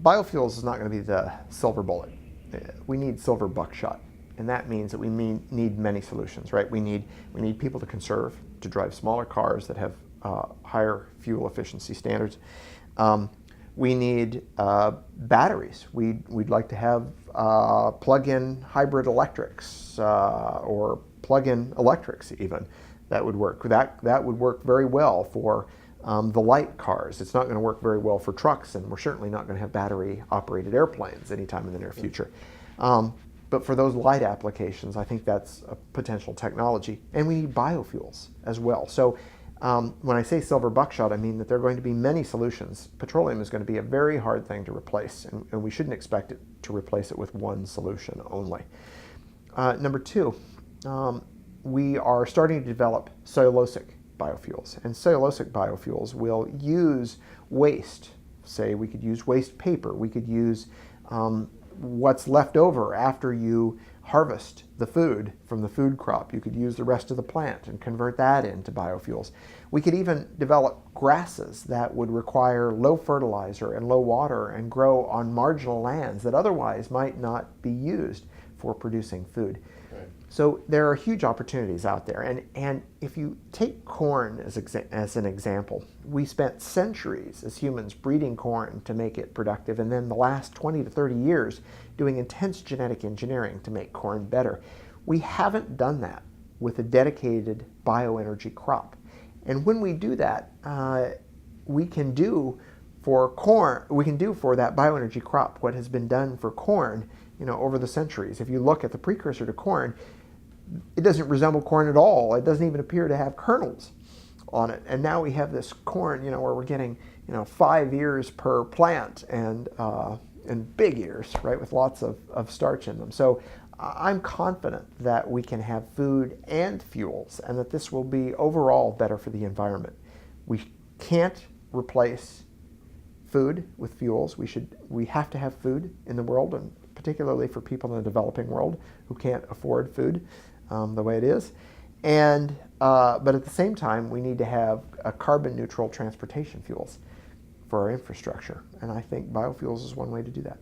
biofuels is not going to be the silver bullet. We need silver buckshot, and that means that we need many solutions, right? We need people to conserve, to drive smaller cars that have higher fuel efficiency standards. We need batteries. We'd like to have plug-in hybrid electrics or plug-in electrics even. That would work. That would work very well for the light cars. It's not going to work very well for trucks, and we're certainly not going to have battery-operated airplanes anytime in the near future. But for those light applications, I think that's a potential technology. And we need biofuels as well. So when I say silver buckshot, I mean that there are going to be many solutions. Petroleum is going to be a very hard thing to replace, and we shouldn't expect it to replace it with one solution only. Number two, we are starting to develop cellulosic biofuels. And cellulosic biofuels will use waste. Say we could use waste paper. We could use what's left over after you harvest the food from the food crop. You could use the rest of the plant and convert that into biofuels. We could even develop grasses that would require low fertilizer and low water and grow on marginal lands that otherwise might not be used for producing food. Right. So there are huge opportunities out there. And if you take corn as an example, we spent centuries as humans breeding corn to make it productive, and then the last 20 to 30 years doing intense genetic engineering to make corn better. We haven't done that with a dedicated bioenergy crop. And when we do that, we can do for that bioenergy crop what has been done for corn, over the centuries. If you look at the precursor to corn, it doesn't resemble corn at all. It doesn't even appear to have kernels on it. And now we have this corn, where we're getting, 5 ears per plant and big ears, right, with lots of starch in them. So I'm confident that we can have food and fuels, and that this will be overall better for the environment. We can't replace food with fuels. We have to have food in the world, and particularly for people in the developing world who can't afford food the way it is. And but at the same time, we need to have a carbon neutral transportation fuels for our infrastructure. And I think biofuels is one way to do that.